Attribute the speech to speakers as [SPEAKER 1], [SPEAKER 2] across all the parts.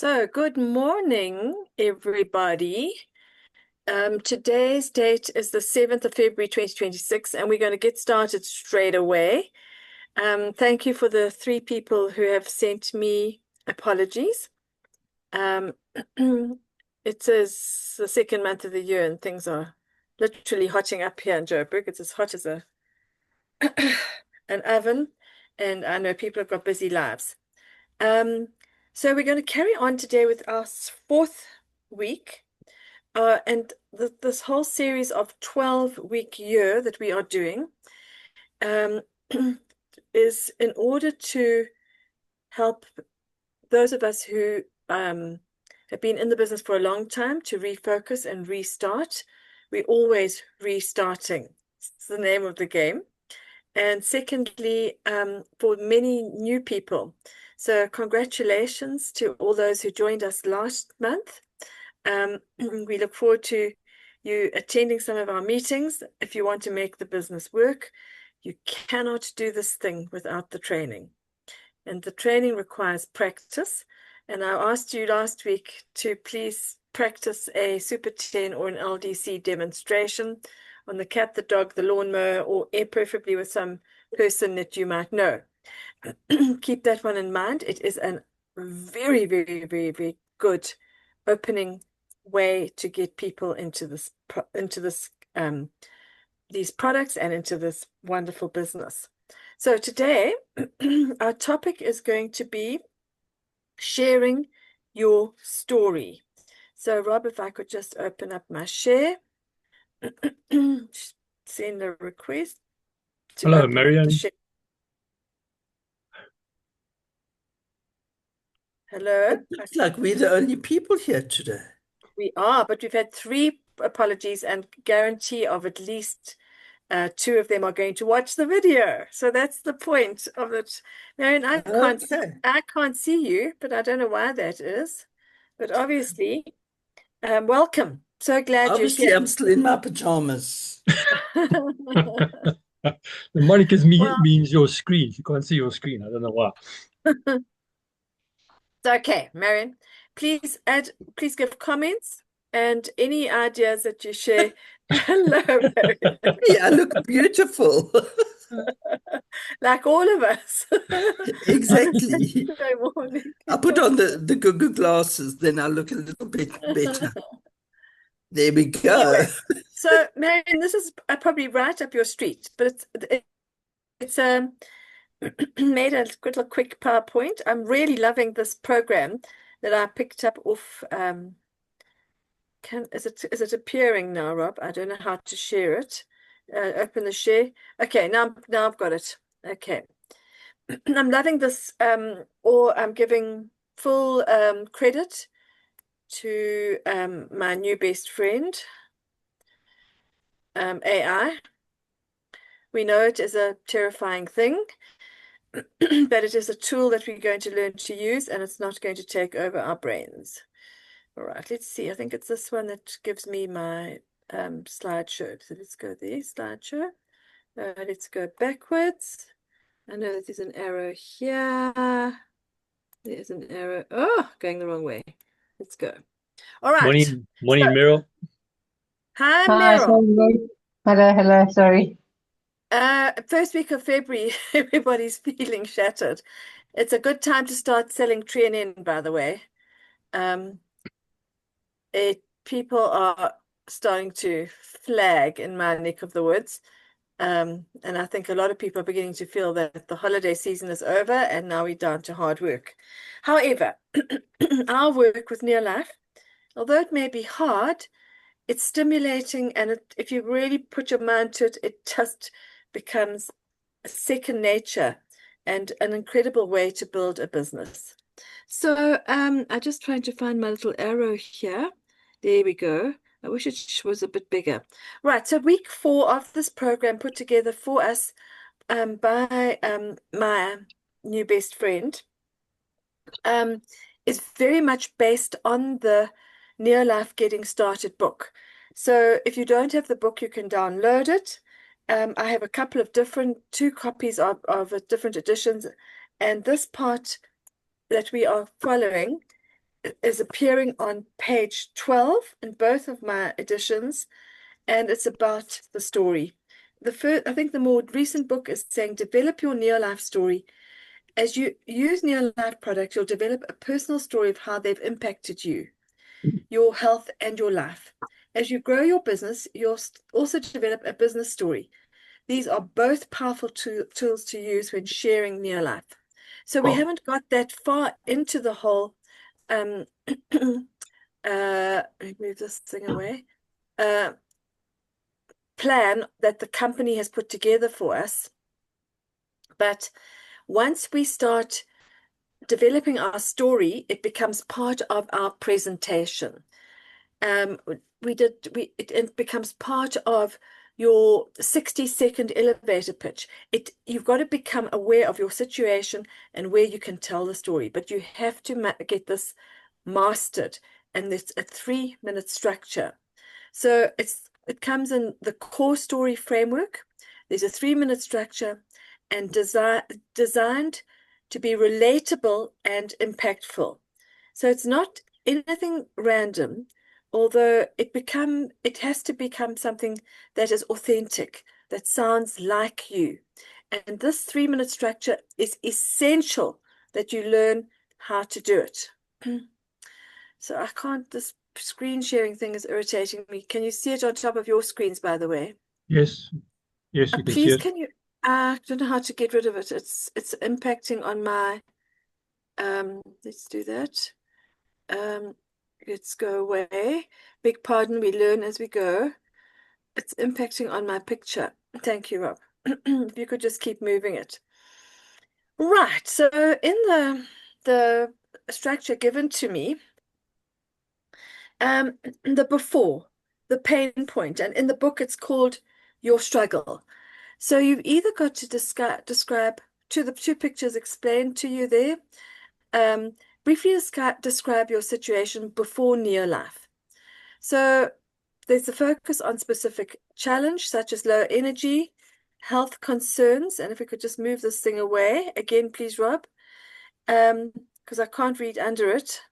[SPEAKER 1] So, good morning, everybody. Today's date is the 7th of February 2026, and we're going to get started straight away. Thank you for the three people who have sent me apologies. Um, it is the second month of the year, and things are literally hotting up here in Joburg. It's as hot as an oven, and I know people have got busy lives. So we're going to carry on today with our fourth week, and this whole series of 12-week year that we are doing um, is in order to help those of us who have been in the business for a long time to refocus and restart. We're always restarting. It's the name of the game. And secondly, for many new people. So congratulations to all those who joined us last month. We look forward to you attending some of our meetings. If you want to make the business work, you cannot do this thing without the training. And the training requires practice. And I asked you last week to please practice a Super 10 or an LDC demonstration on the cat, the dog, the lawnmower, or preferably with some person that you might know. Keep that one in mind. It is a very, very, very, very good opening way to get people into these products and into this wonderful business. So today, our topic is going to be sharing your story. So Rob, if I could just open up my share, send a request to
[SPEAKER 2] Hello,
[SPEAKER 1] open up the
[SPEAKER 2] Marianne.
[SPEAKER 1] share. Hello.
[SPEAKER 3] Looks like we're the only people here today.
[SPEAKER 1] We are, but we've had three apologies and guarantee of at least two of them are going to watch the video. So that's the point of it. Marion, I can't see you, but I don't know why that is. But obviously, welcome. So glad
[SPEAKER 3] Obviously,
[SPEAKER 1] you're
[SPEAKER 3] I'm still in my pajamas.
[SPEAKER 1] here.
[SPEAKER 2] Monica's
[SPEAKER 1] Well,
[SPEAKER 2] means your screen. She can't see your screen. I don't know why.
[SPEAKER 1] it's okay, Marion. Please give comments and any ideas that you share. Hello, Marion.
[SPEAKER 3] Yeah, I look beautiful.
[SPEAKER 1] Like all of us on a
[SPEAKER 3] Exactly.
[SPEAKER 1] Saturday morning.
[SPEAKER 3] I put on the Google glasses, then I look a little bit better. There we go.
[SPEAKER 1] Anyway, so Marion, this is probably right up your street, but it's made a good little quick PowerPoint. I'm really loving this program that I picked up off. Is it appearing now, Rob? I don't know how to share it. Open the share. Okay, now I've got it. Okay. I'm loving this, or I'm giving full credit to my new best friend, AI. We know it is a terrifying thing, but it is a tool that we're going to learn to use, and it's not going to take over our brains. All right, let's see. I think it's this one that gives me my slideshow. So let's go there, slideshow. Let's go backwards. I know that there's an arrow here. There's an arrow. Oh, going the wrong way. Let's go. All right.
[SPEAKER 2] Morning, Meryl.
[SPEAKER 1] Hi,
[SPEAKER 4] Hi,
[SPEAKER 1] Meryl.
[SPEAKER 4] sorry. Hello, sorry.
[SPEAKER 1] First week of February, everybody's feeling shattered. It's a good time to start selling TreeNN, by the way. People are starting to flag in my neck of the woods. And I think a lot of people are beginning to feel that the holiday season is over and now we're down to hard work. However, our work with Near Life, although it may be hard, it's stimulating, and if you really put your mind to it, it just becomes second nature and an incredible way to build a business. So I'm just trying to find my little arrow here. There we go. I wish it was a bit bigger. Right, so week 4 of this program put together for us by my new best friend is very much based on the Near Life Getting Started book. So if you don't have the book, you can download it. I have a couple of two copies of different editions, and this part that we are following is appearing on page 12 in both of my editions, and it's about the story. I think the more recent book is saying develop your near-life story. As you use near-life products, you'll develop a personal story of how they've impacted you, your health, and your life. As you grow your business, you'll also develop a business story. These are both powerful tools to use when sharing near life. So we haven't got that far into the whole, let me move this thing away, plan that the company has put together for us. But once we start developing our story, it becomes part of our presentation. It becomes part of your 60-second elevator pitch. You've got to become aware of your situation and where you can tell the story, but you have to get this mastered, and it's a 3-minute structure. So it comes in the core story framework. There's a 3-minute structure and designed to be relatable and impactful. So it's not anything random, although it has to become something that is authentic, that sounds like you. And this 3-minute structure is essential that you learn how to do it. So I can't, this screen sharing thing is irritating me. Can you see it on top of your screens, by the way?
[SPEAKER 2] Yes. Yes, you can see
[SPEAKER 1] Please,
[SPEAKER 2] it.
[SPEAKER 1] can you, I don't know how to get rid of it. It's impacting on my, let's do that. Let's go away. Beg pardon, we learn as we go. It's impacting on my picture. Thank you, Rob. If you could just keep moving it. Right, so in the structure given to me, the before, the pain point, and in the book it's called Your Struggle. So you've either got to describe the two pictures explained to you there, briefly describe your situation before near life. So there's a focus on specific challenge, such as low energy, health concerns. And if we could just move this thing away again, please, Rob, because I can't read under it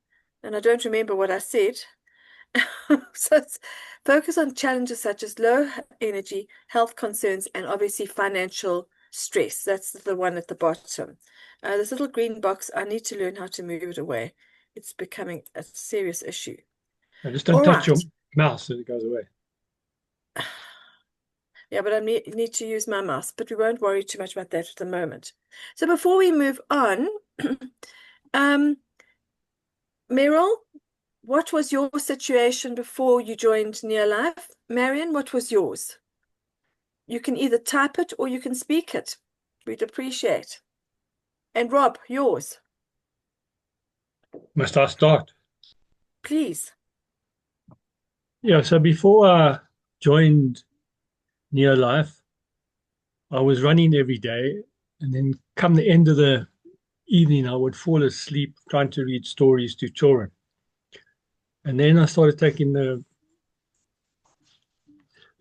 [SPEAKER 1] and I don't remember what I said. So it's focus on challenges such as low energy, health concerns, and obviously financial stress. That's the one at the bottom. This little green box, I need to learn how to move it away. It's becoming a serious issue.
[SPEAKER 2] And just don't
[SPEAKER 1] All
[SPEAKER 2] touch your
[SPEAKER 1] right.
[SPEAKER 2] mouse so it goes away.
[SPEAKER 1] Yeah, but I need to use my mouse, but we won't worry too much about that at the moment. So before we move on, Meryl, what was your situation before you joined Near Life? Marion, what was yours? You can either type it or you can speak it. We'd appreciate. And Rob, yours,
[SPEAKER 2] Must I start?
[SPEAKER 1] please.
[SPEAKER 2] Yeah, so before I joined Near Life, I was running every day, and then come the end of the evening, I would fall asleep trying to read stories to children. And then I started taking the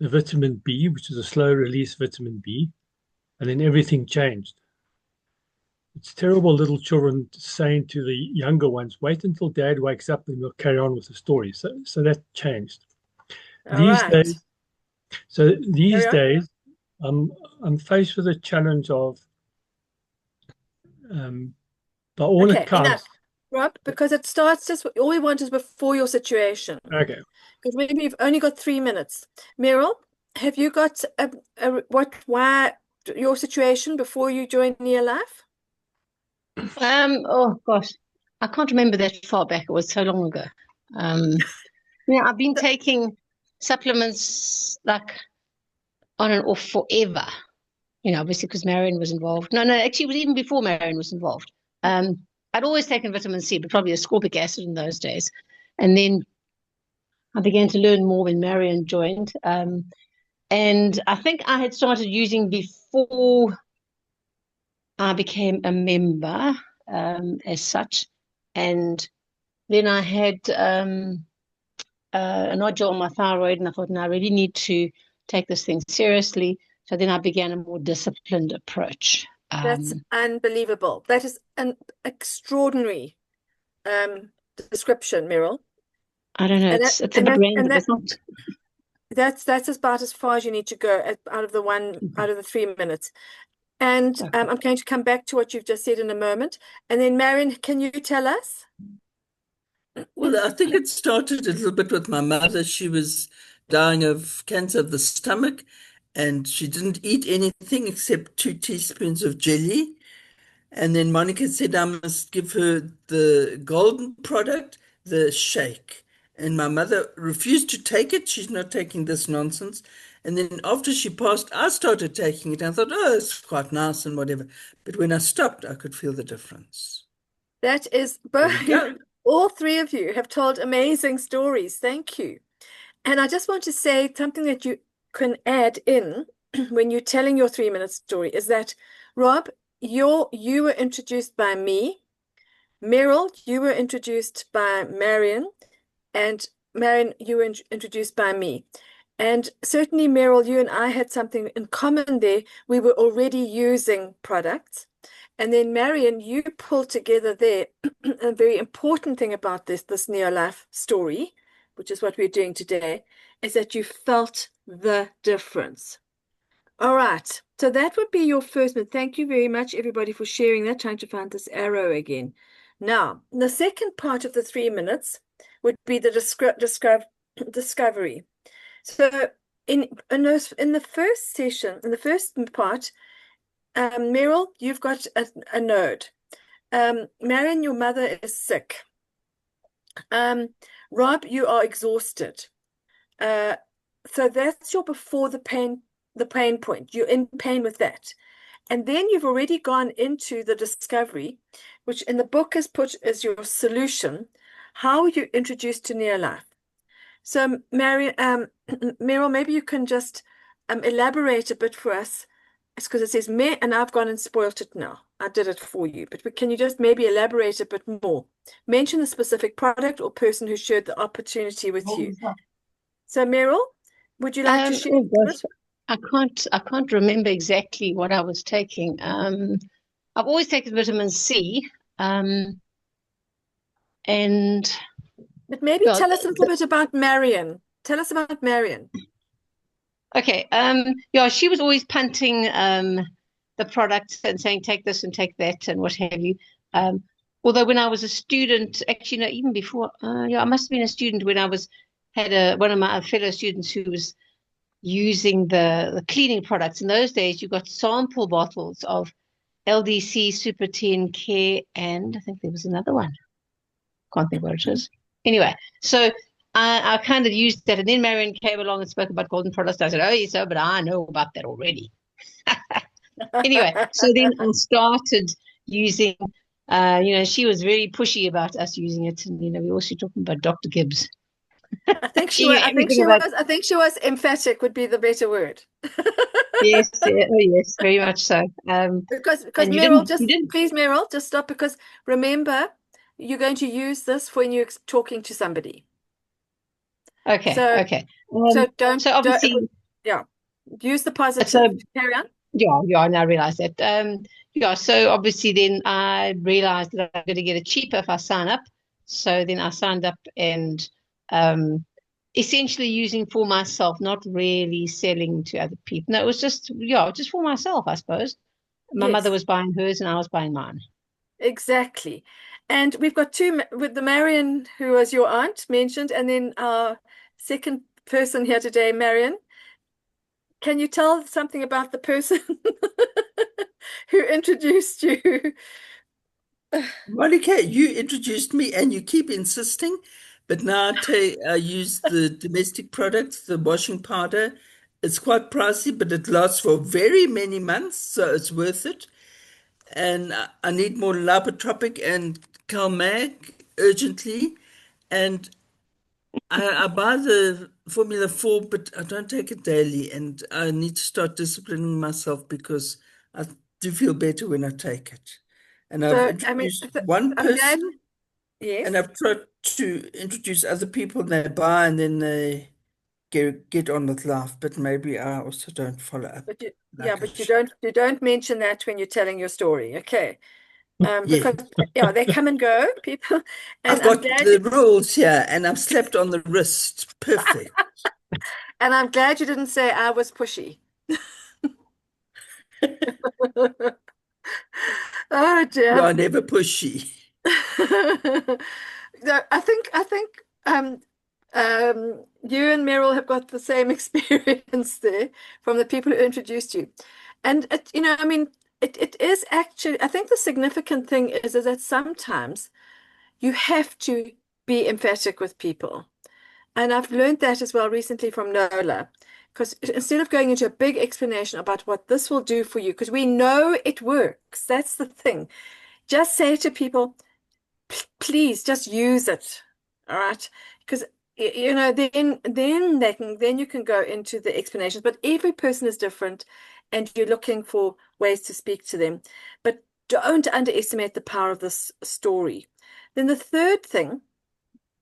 [SPEAKER 2] vitamin B, which is a slow release vitamin B, and then everything changed. It's terrible, little children saying to the younger ones, wait until dad wakes up and we'll carry on with the story. So that changed.
[SPEAKER 1] All right.
[SPEAKER 2] These days, I'm faced with a challenge of, by all
[SPEAKER 1] Okay,
[SPEAKER 2] accounts.
[SPEAKER 1] enough, Rob, because it starts just, all we want is before your situation.
[SPEAKER 2] Okay.
[SPEAKER 1] Because maybe you've only got 3 minutes. Meryl, have you got why your situation before you joined Near Life?
[SPEAKER 4] Oh gosh, I can't remember that far back. It was so long ago. I've been taking supplements like on and off forever. Obviously because Marion was involved. No, actually it was even before Marion was involved. I'd always taken vitamin C, but probably ascorbic acid in those days. And then I began to learn more when Marion joined. And I think I had started using before I became a member as such. And then I had a nodule on my thyroid, and I thought, no, I really need to take this thing seriously. So then I began a more disciplined approach.
[SPEAKER 1] That's unbelievable. That is an extraordinary description, Meryl.
[SPEAKER 4] I don't know.
[SPEAKER 1] And
[SPEAKER 4] It's
[SPEAKER 1] that,
[SPEAKER 4] a
[SPEAKER 1] and
[SPEAKER 4] bit
[SPEAKER 1] that,
[SPEAKER 4] random.
[SPEAKER 1] and that,
[SPEAKER 4] It's not.
[SPEAKER 1] that's about as far as you need to go out of the 3 minutes. And
[SPEAKER 4] Okay.
[SPEAKER 1] I'm going to come back to what you've just said in a moment. And then, Marion, can you tell us?
[SPEAKER 3] Well, I think it started a little bit with my mother. She was dying of cancer of the stomach, and she didn't eat anything except 2 teaspoons of jelly. And then Monica said I must give her the golden product, the shake. And my mother refused to take it. She's not taking this nonsense. And then after she passed, I started taking it. I thought, oh, it's quite nice and whatever. But when I stopped, I could feel the difference.
[SPEAKER 1] That is
[SPEAKER 3] There we
[SPEAKER 1] both.
[SPEAKER 3] go.
[SPEAKER 1] All three of you have told amazing stories. Thank you. And I just want to say something that you can add in when you're telling your 3 minute story is that, Rob, you were introduced by me. Meryl, you were introduced by Marion. And Marion, you were introduced by me. And certainly, Meryl, you and I had something in common there. We were already using products. And then, Marion, you pulled together there a very important thing about this Neolife story, which is what we're doing today, is that you felt the difference. All right. So that would be your first one. Thank you very much, everybody, for sharing that. Trying to find this arrow again. Now, the second part of the 3 minutes would be the discovery. So in the first session, in the first part, Meryl, you've got a node. Marion, your mother is sick. Rob, you are exhausted. So that's your before the pain point. You're in pain with that. And then you've already gone into the discovery, which in the book is put as your solution, how you introduced to Neolife. So, Meryl, maybe you can just elaborate a bit for us. It's because it says me, and I've gone and spoilt it now. I did it for you, but can you just maybe elaborate a bit more? Mention the specific product or person who shared the opportunity with you. So, Meryl, would you like to share?
[SPEAKER 4] Oh gosh, I can't remember exactly what I was taking. I've always taken vitamin C, and
[SPEAKER 1] But maybe
[SPEAKER 4] well,
[SPEAKER 1] tell us a little bit about Marion. Tell us about Marion.
[SPEAKER 4] okay. Yeah, she was always punting the products and saying, take this and take that and what have you. Although when I was a student, actually, no, even before, yeah, I must have been a student when I had one of my fellow students who was using the cleaning products. In those days, you got sample bottles of LDC, Super 10 Care, and I think there was another one. Can't think what it is. Anyway, so I kind of used that, and then Marion came along and spoke about golden products. I said, oh, yes, but I know about that already. Anyway, so then I started using, she was very pushy about us using it. And, we also talking about Dr. Gibbs.
[SPEAKER 1] I think she was emphatic would be the better word.
[SPEAKER 4] Yes, yes, very much so.
[SPEAKER 1] Because Meryl, please, Meryl, just stop, because remember, you're going to use this when you're talking to somebody.
[SPEAKER 4] Okay, okay.
[SPEAKER 1] So
[SPEAKER 4] obviously,
[SPEAKER 1] use the positive. Carry on.
[SPEAKER 4] Yeah, and I realized that. So obviously then I realized that I'm going to get it cheaper if I sign up. So then I signed up and essentially using for myself, not really selling to other people. No, it was just for myself, I suppose. My mother was buying hers and I was buying mine.
[SPEAKER 1] Exactly. And we've got two with the Marion, who was your aunt mentioned, and then our second person here today, Marion. Can you tell something about the person who introduced you?
[SPEAKER 3] Monica, you introduced me and you keep insisting, but now I use the domestic products, the washing powder. It's quite pricey, but it lasts for very many months, so it's worth it. And I need more Lipotropic and Calmag urgently. And I buy the Formula 4, but I don't take it daily. And I need to start disciplining myself because I do feel better when I take it. And I've introduced one person, and I've tried to introduce other people, and they buy and then they get on with life. But maybe I also don't follow up.
[SPEAKER 1] But you don't mention that when you're telling your story. Okay.
[SPEAKER 3] Yeah.
[SPEAKER 1] because yeah, they come and go, people, and
[SPEAKER 3] I've
[SPEAKER 1] I'm
[SPEAKER 3] got
[SPEAKER 1] glad
[SPEAKER 3] the rules here, and I'm slapped on the wrist. Perfect.
[SPEAKER 1] you didn't say I was pushy. Oh
[SPEAKER 3] You
[SPEAKER 1] dear.
[SPEAKER 3] are never pushy.
[SPEAKER 1] No, I think you and Meryl have got the same experience there from the people who introduced you. And I mean, it is actually, I think the significant thing is that sometimes you have to be emphatic with people. And I've learned that as well recently from Nola. Because instead of going into a big explanation about what this will do for you, because we know it works, that's the thing. Just say to people, please just use it. All right. Because then you can go into the explanations. But every person is different, and you're looking for ways to speak to them. But don't underestimate the power of this story. Then the third thing,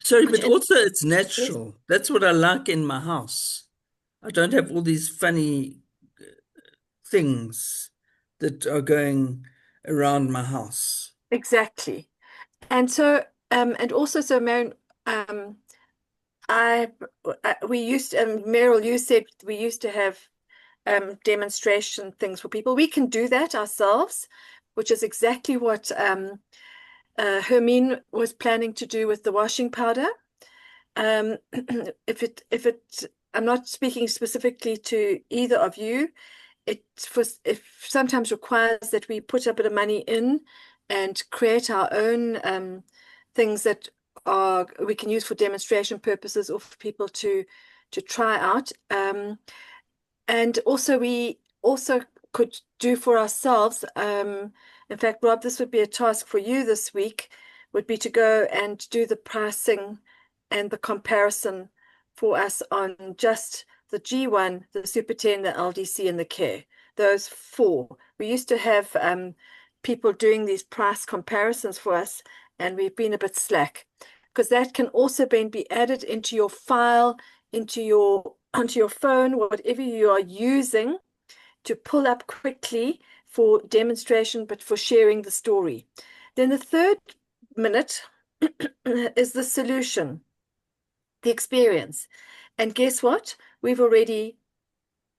[SPEAKER 3] Sorry,
[SPEAKER 1] which
[SPEAKER 3] but also it's
[SPEAKER 1] yes,
[SPEAKER 3] natural. That's what I like in my house. I don't have all these funny things that are going around my house.
[SPEAKER 1] exactly. And so, and also, so Marion, I, we used, Meryl, you said we used to have demonstration things for people. We can do that ourselves, which is exactly what Hermine was planning to do with the washing powder. If it, I'm not speaking specifically to either of you. If sometimes requires that we put a bit of money in and create our own things that we can use for demonstration purposes or for people to try out. And also we also could do for ourselves. In fact, Rob, this would be a task for you this week, would be to go and do the pricing and the comparison for us on just the G1, the Super 10, the LDC, and the Care. Those four. We used to have people doing these price comparisons for us, and we've been a bit slack because that can also then be added into your file, onto your phone, whatever you are using to pull up quickly for demonstration, but for sharing the story. Then the third minute is the solution, the experience. And guess what? We've already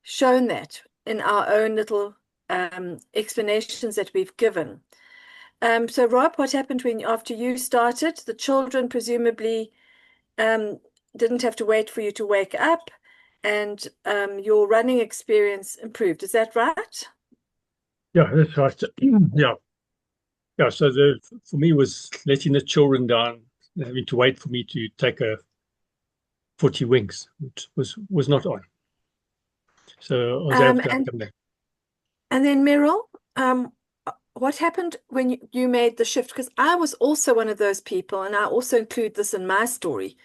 [SPEAKER 1] shown that in our own little explanations that we've given. So Rob, what happened after you started? The children presumably didn't have to wait for you to wake up, and your running experience improved. Is that right?
[SPEAKER 2] Yeah, that's right. Yeah. Yeah. So for me was letting the children down, having to wait for me to take a 40 winks, which was not on. So I was able to come back.
[SPEAKER 1] And then Meryl, what happened when you made the shift? Because I was also one of those people, and I also include this in my story,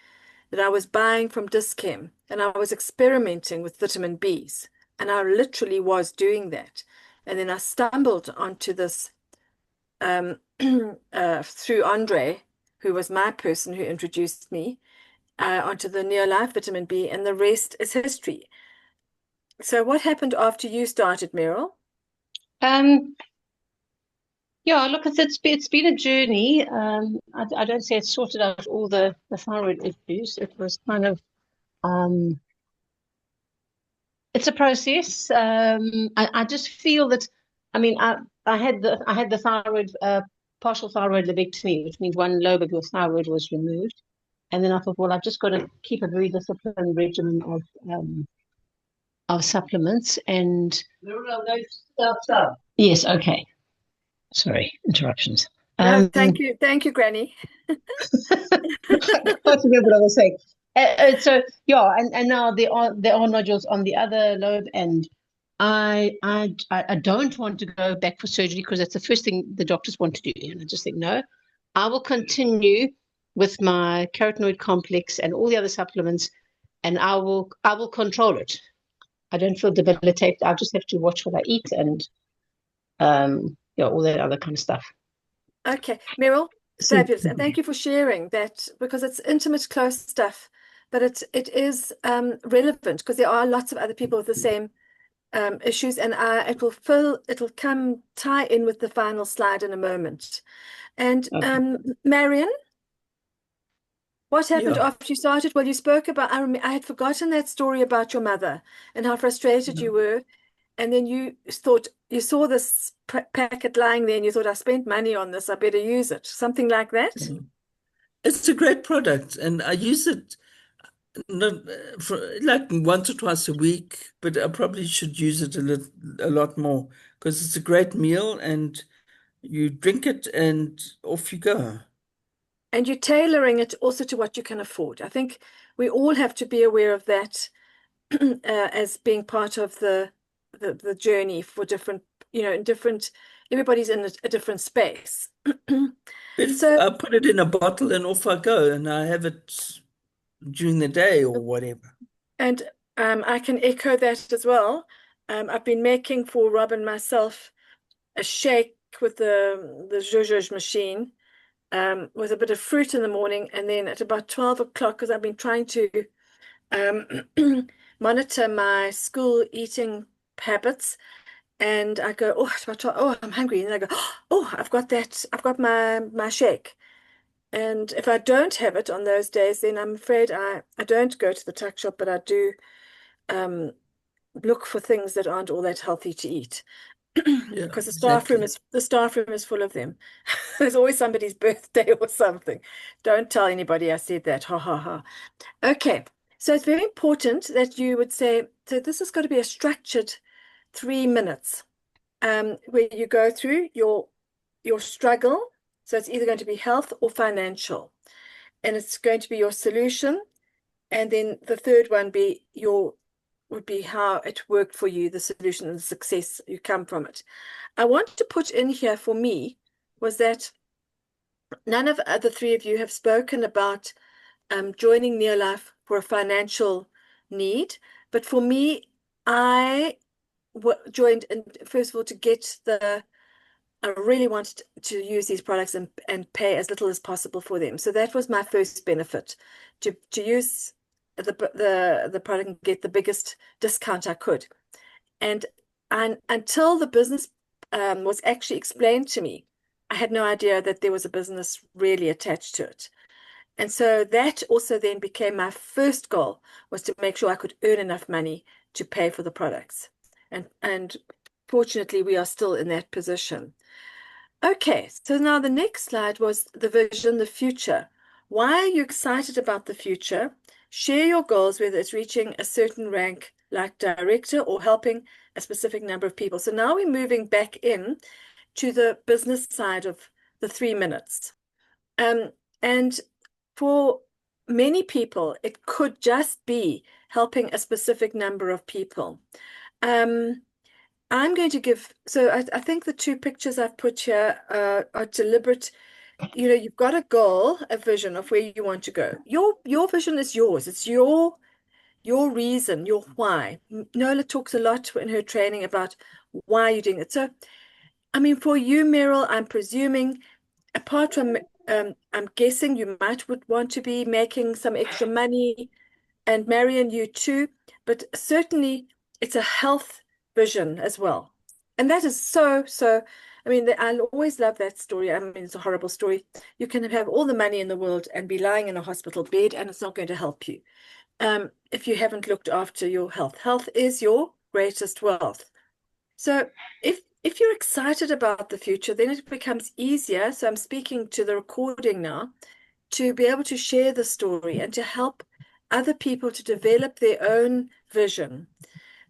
[SPEAKER 1] that I was buying from Dis-Chem and I was experimenting with vitamin Bs, and I literally was doing that. And then I stumbled onto this through Andre, who was my person who introduced me onto the Neolife vitamin B, and the rest is history. So what happened after you started, Meryl?
[SPEAKER 4] Yeah, look, it's been a journey. I don't say it's sorted out all the thyroid issues. It was kind of it's a process. I just feel that, I mean, I had the thyroid partial thyroid lobectomy, which means one lobe of your thyroid was removed, and then I thought, well, I've just got to keep a very disciplined regimen of supplements. And yes, okay. Sorry, interruptions.
[SPEAKER 1] No, thank you, Granny.
[SPEAKER 4] I can't remember what I was saying. So yeah, and now there are nodules on the other lobe, and I don't want to go back for surgery because that's the first thing the doctors want to do, and I just think no, I will continue with my carotenoid complex and all the other supplements, and I will control it. I don't feel debilitated. I just have to watch what I eat and all that other kind of stuff.
[SPEAKER 1] Okay, Meryl, fabulous, and thank you for sharing that, because it's intimate, close stuff, but it is relevant because there are lots of other people with the same issues, and it'll come tie in with the final slide in a moment. And
[SPEAKER 3] Okay.
[SPEAKER 1] Marion, what happened
[SPEAKER 3] Yeah.
[SPEAKER 1] after you started? Well, you spoke about, I had forgotten that story about your mother and how frustrated
[SPEAKER 3] Yeah.
[SPEAKER 1] you were. And then you thought, you saw this packet lying there and you thought, I spent money on this, I better use it. Something like that.
[SPEAKER 3] Yeah. It's a great product, and I use it not for like once or twice a week, but I probably should use it a lot more because it's a great meal, and you drink it and off you go.
[SPEAKER 1] And you're tailoring it also to what you can afford. I think we all have to be aware of that as being part of the journey for different, in different, everybody's in a different space.
[SPEAKER 3] But if
[SPEAKER 1] So,
[SPEAKER 3] I put it in a bottle and off I go, and I have it during the day or whatever.
[SPEAKER 1] and I can echo that as well. I've been making for Rob and myself a shake with the Zhuzh machine, with a bit of fruit in the morning, and then at about 12 o'clock, because I've been trying to um, monitor my school eating habits. And I go, oh, it's about 12, oh, I'm hungry. And I go, oh, I've got that. I've got my shake. And if I don't have it on those days, then I'm afraid I don't go to the tuck shop, but I do um, look for things that aren't all that healthy to eat.
[SPEAKER 3] Yeah,
[SPEAKER 1] Because
[SPEAKER 3] exactly.
[SPEAKER 1] the staff room is full of them. There's always somebody's birthday or something. Don't tell anybody I said that. Ha ha ha. Okay. So it's very important that you would say, so this has got to be a structured 3 minutes, where you go through your struggle. So it's either going to be health or financial, and it's going to be your solution, and then the third one would be how it worked for you, the solution and the success you come from it. I want to put in here for me was that none of the three of you have spoken about joining Neolife for a financial need, but for me, I joined, and first of all, to get I really wanted to use these products and pay as little as possible for them. So that was my first benefit, to use the product and get the biggest discount I could. And until the business was actually explained to me, I had no idea that there was a business really attached to it. And so that also then became my first goal, was to make sure I could earn enough money to pay for the products. And fortunately, we are still in that position. Okay, so now the next slide was the vision, the future. Why are you excited about the future? Share your goals, whether it's reaching a certain rank like director or helping a specific number of people. So now we're moving back in to the business side of the 3 minutes. And for many people, it could just be helping a specific number of people. I'm going to give, so I think the two pictures I've put here are deliberate. You've got a goal, a vision of where you want to go. Your vision is yours. It's your reason, your why. Nola talks a lot in her training about why you're doing it. So, I mean, for you, Meryl, I'm presuming, apart from, I'm guessing you would want to be making some extra money, and Marion, you too, but certainly it's a health vision as well. And that is so, I mean, I'll always love that story. I mean, it's a horrible story. You can have all the money in the world and be lying in a hospital bed, and it's not going to help you if you haven't looked after your health. Health is your greatest wealth. So if you're excited about the future, then it becomes easier. So I'm speaking to the recording now, to be able to share the story and to help other people to develop their own vision.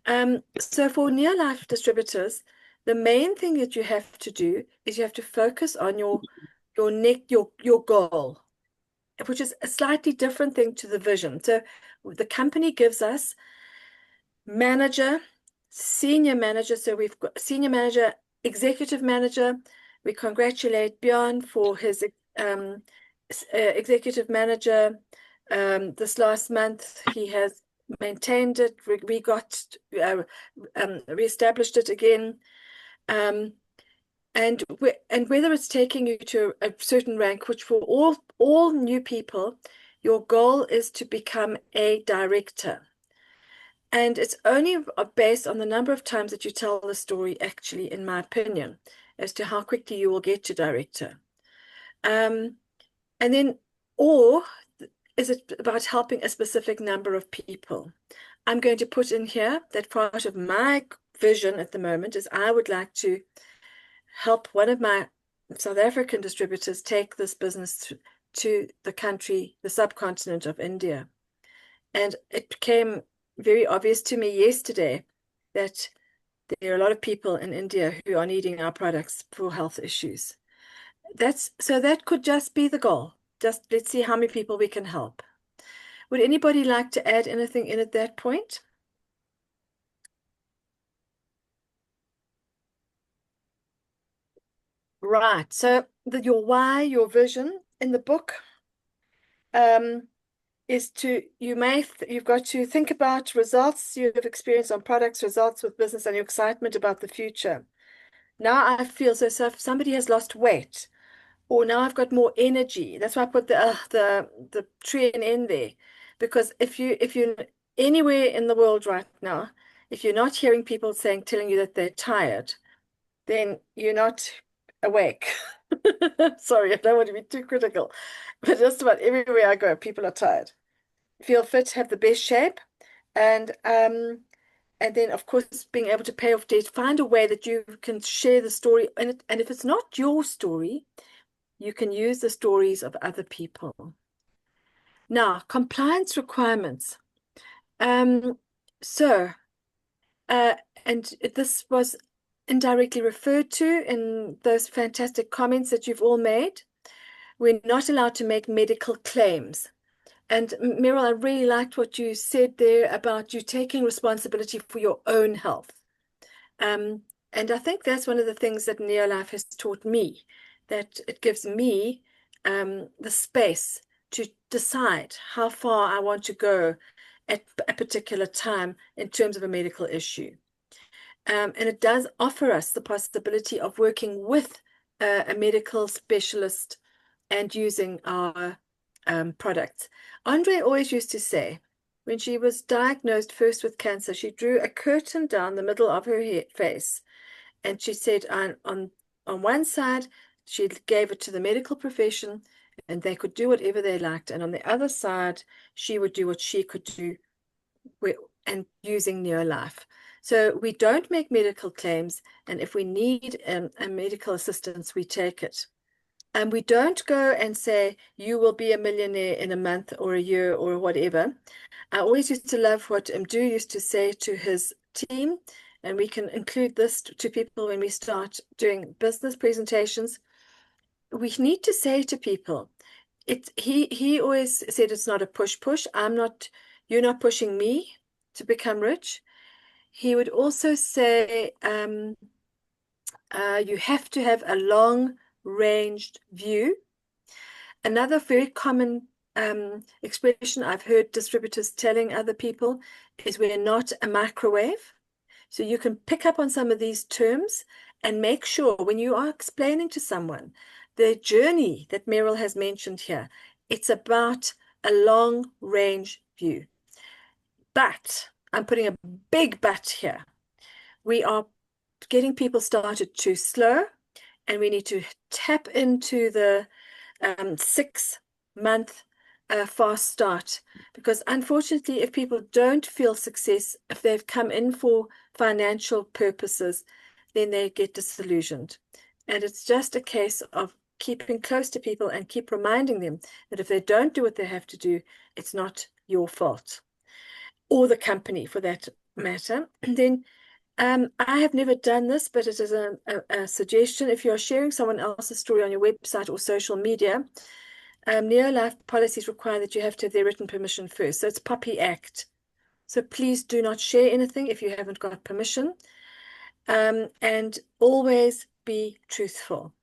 [SPEAKER 1] So for Neolife distributors, the main thing that you have to do is you have to focus on your goal, which is a slightly different thing to the vision. So the company gives us manager, senior manager. So we've got senior manager, executive manager. We congratulate Björn for his executive manager. This last month, he has maintained it. We got reestablished it again. And whether it's taking you to a certain rank, which for all new people, your goal is to become a director. And it's only based on the number of times that you tell the story, actually, in my opinion, as to how quickly you will get to director. And then, or is it about helping a specific number of people? I'm going to put in here that part of my vision at the moment is I would like to help one of my South African distributors take this business to the country, the subcontinent of India. And it became very obvious to me yesterday that there are a lot of people in India who are needing our products for health issues. So that could just be the goal. Just let's see how many people we can help. Would anybody like to add anything in at that point? Right. So your why, your vision in the book is you've got to think about results you have experienced on products, results with business, and your excitement about the future. Now I feel so if somebody has lost weight, or now I've got more energy. That's why I put the tree in there, because if you're anywhere in the world right now, if you're not hearing people telling you that they're tired, then you're not awake. Sorry, I don't want to be too critical, but just about everywhere I go, people are tired. Feel fit, have the best shape, and then of course being able to pay off debt. Find a way that you can share the story, and if it's not your story, you can use the stories of other people. Now, compliance requirements. And this was indirectly referred to in those fantastic comments that you've all made. We're not allowed to make medical claims. And Meryl, I really liked what you said there about you taking responsibility for your own health. And I think that's one of the things that Neolife has taught me, that it gives me the space to decide how far I want to go at a particular time in terms of a medical issue. And it does offer us the possibility of working with a medical specialist and using our products. Andre always used to say, when she was diagnosed first with cancer, she drew a curtain down the middle of her face. And she said on one side, she gave it to the medical profession and they could do whatever they liked. And on the other side, she would do what she could do and using Neolife. So we don't make medical claims. And if we need a medical assistance, we take it. And we don't go and say, you will be a millionaire in a month or a year or whatever. I always used to love what Mdu used to say to his team, and we can include this to people when we start doing business presentations. We need to say to people, he always said it's not a push. You're not pushing me to become rich. He would also say, you have to have a long-ranged view. Another very common expression I've heard distributors telling other people is we're not a microwave. So you can pick up on some of these terms and make sure when you are explaining to someone the journey that Meryl has mentioned here, it's about a long-range view. But I'm putting a big but here. We are getting people started too slow, and we need to tap into the 6-month fast start, because unfortunately, if people don't feel success, if they've come in for financial purposes, then they get disillusioned. And it's just a case of keeping close to people and keep reminding them that if they don't do what they have to do, it's not your fault, or the company for that matter. And then I have never done this, but it is a suggestion. If you're sharing someone else's story on your website or social media, Neolife policies require that you have to have their written permission first. So it's POPI Act. So please do not share anything if you haven't got permission. And always be truthful.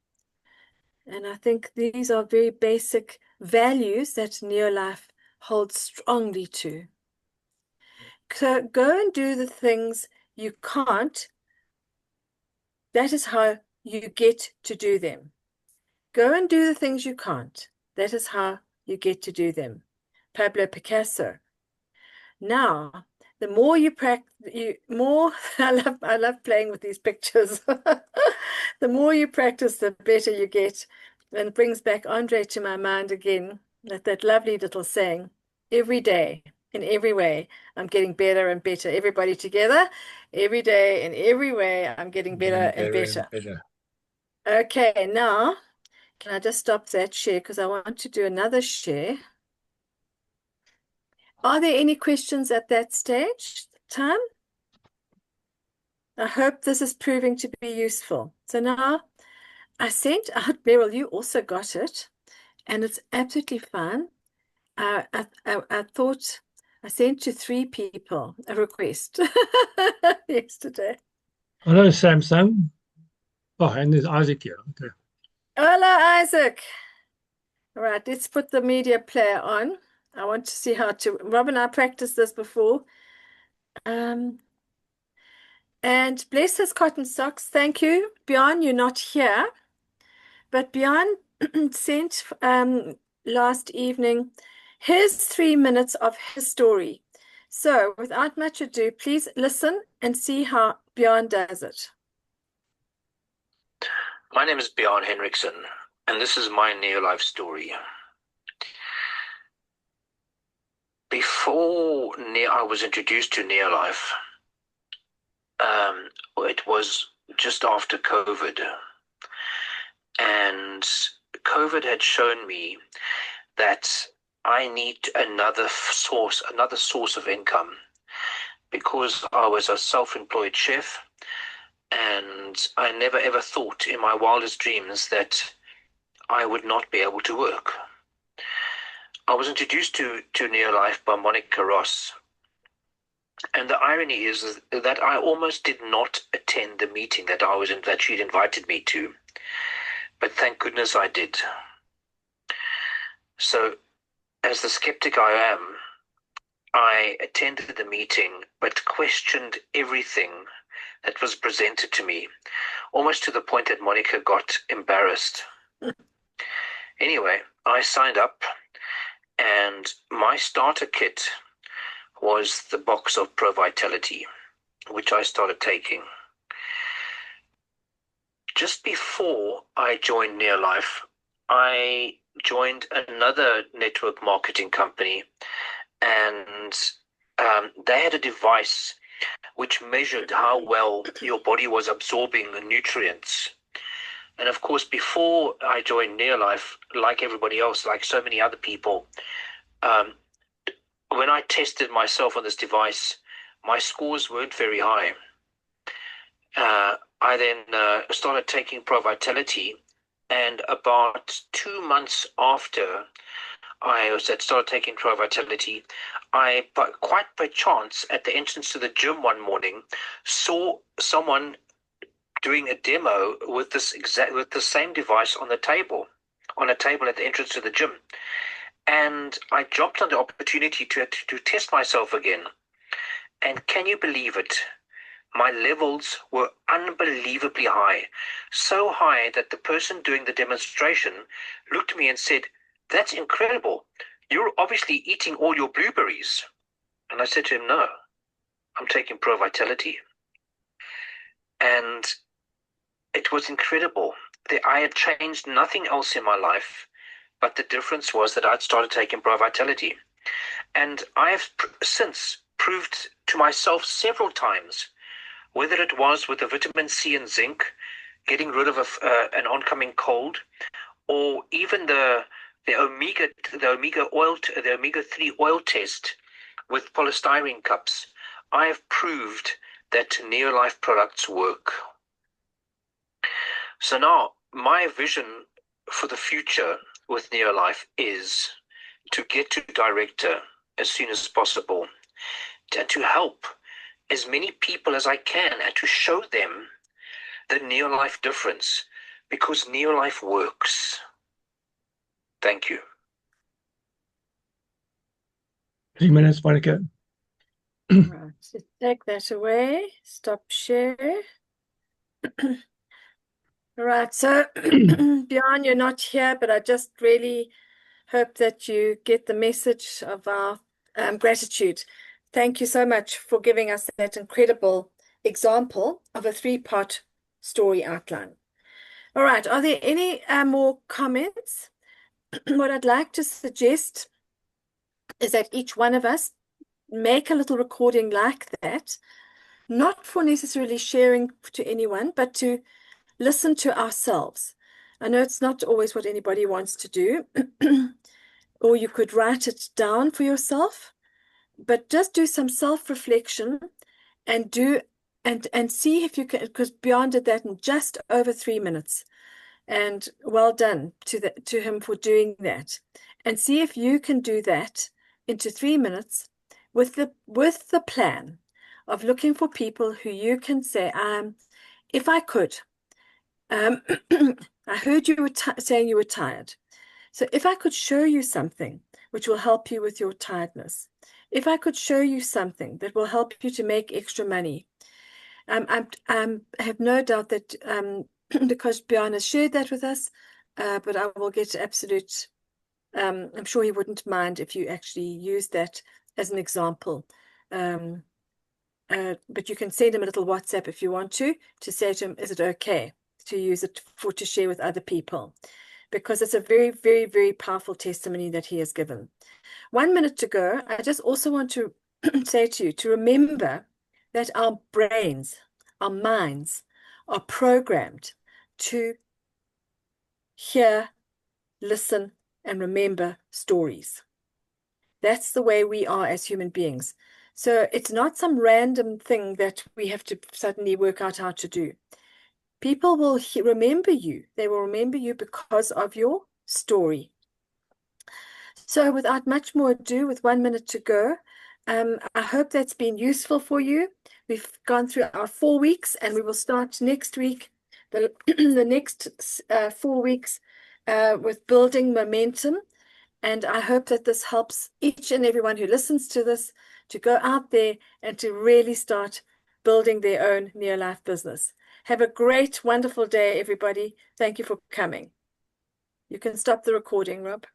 [SPEAKER 1] And I think these are very basic values that Neolife holds strongly to. So go and do the things you can't. That is how you get to do them. Go and do the things you can't. That is how you get to do them. Pablo Picasso. Now, The more you practice, more I love playing with these pictures. The more you practice, the better you get. And it brings back Andre to my mind again, that lovely little saying, every day, in every way, I'm getting better and better. Everybody together, every day, in every way, I'm getting better and better. Okay, now, can I just stop that share because I want to do another share. Are there any questions at that stage, time? I hope this is proving to be useful. So now I sent out, Beryl, you also got it, and it's absolutely fine. I thought I sent to 3 people a request yesterday.
[SPEAKER 2] Hello, Samsung. Oh, and there's Isaac here. Okay.
[SPEAKER 1] Hola, Isaac. All right, let's put the media player on. I want to see how to. Rob and I practiced this before. And bless his cotton socks. Thank you. Bjorn, you're not here. But Bjorn sent last evening his 3 minutes of his story. So without much ado, please listen and see how Bjorn does it.
[SPEAKER 5] My name is Bjorn Henriksen, and this is my near-life story. Before I was introduced to near life, it was just after COVID, and COVID had shown me that I need another source of income, because I was a self-employed chef, and I never ever thought in my wildest dreams that I would not be able to work. I was introduced to Near Life by Monica Ross, and the irony is that I almost did not attend the meeting that she'd invited me to, but thank goodness I did. So, as the skeptic I am, I attended the meeting, but questioned everything that was presented to me, almost to the point that Monica got embarrassed. Anyway, I signed up, and my starter kit was the box of Pro Vitality, which I started taking. Just before I joined Near Life, I joined another network marketing company, and they had a device which measured how well your body was absorbing the nutrients. And of course, before I joined Near Life, like everybody else, like so many other people, when I tested myself on this device, my scores weren't very high. I then started taking Pro Vitality, and about 2 months after I started taking Pro Vitality, I, quite by chance, at the entrance to the gym one morning, saw someone doing a demo with the same device on a table at the entrance to the gym. And I jumped on the opportunity to test myself again. And can you believe it? My levels were unbelievably high. So high that the person doing the demonstration looked at me and said, "That's incredible. You're obviously eating all your blueberries." And I said to him, "No, I'm taking Pro Vitality." And it was incredible. I had changed nothing else in my life, but the difference was that I'd started taking Pro Vitality. And I have since proved to myself several times, whether it was with the vitamin C and zinc, getting rid of an oncoming cold, or even the omega-3 oil test with polystyrene cups, I have proved that Near Life products work. So now my vision for the future with Near Life is to get to director as soon as possible, and to help as many people as I can, and to show them the Near Life difference, because Near Life works. Thank you.
[SPEAKER 2] 3 minutes, Monica.
[SPEAKER 1] Right, so take that away. Stop share. All right, so Bjorn, you're not here, but I just really hope that you get the message of our gratitude. Thank you so much for giving us that incredible example of a three-part story outline. All right, are there any more comments? What I'd like to suggest is that each one of us make a little recording like that, not for necessarily sharing to anyone, but to listen to ourselves. I know it's not always what anybody wants to do, or you could write it down for yourself, but just do some self-reflection and see if you can, because Bjorn did that in just over 3 minutes. And well done to him for doing that. And see if you can do that into 3 minutes with the plan of looking for people who you can say, if I could, I heard you were saying you were tired. So if I could show you something which will help you with your tiredness, if I could show you something that will help you to make extra money, I have no doubt that because Bjorn has shared that with us, but I will get absolute, I'm sure he wouldn't mind if you actually use that as an example. But you can send him a little WhatsApp if you want to say to him, is it okay to use it to share with other people? Because it's a very, very, very powerful testimony that he has given. 1 minute to go. I just also want to say to you to remember that our brains, our minds are programmed to hear, listen, and remember stories. That's the way we are as human beings. So it's not some random thing that we have to suddenly work out how to do. People will remember you. They will remember you because of your story. So without much more ado, with 1 minute to go, I hope that's been useful for you. We've gone through our 4 weeks, and we will start next week, the next 4 weeks with building momentum. And I hope that this helps each and everyone who listens to this to go out there and to really start building their own Neolife business. Have a great, wonderful day, everybody. Thank you for coming. You can stop the recording, Rob.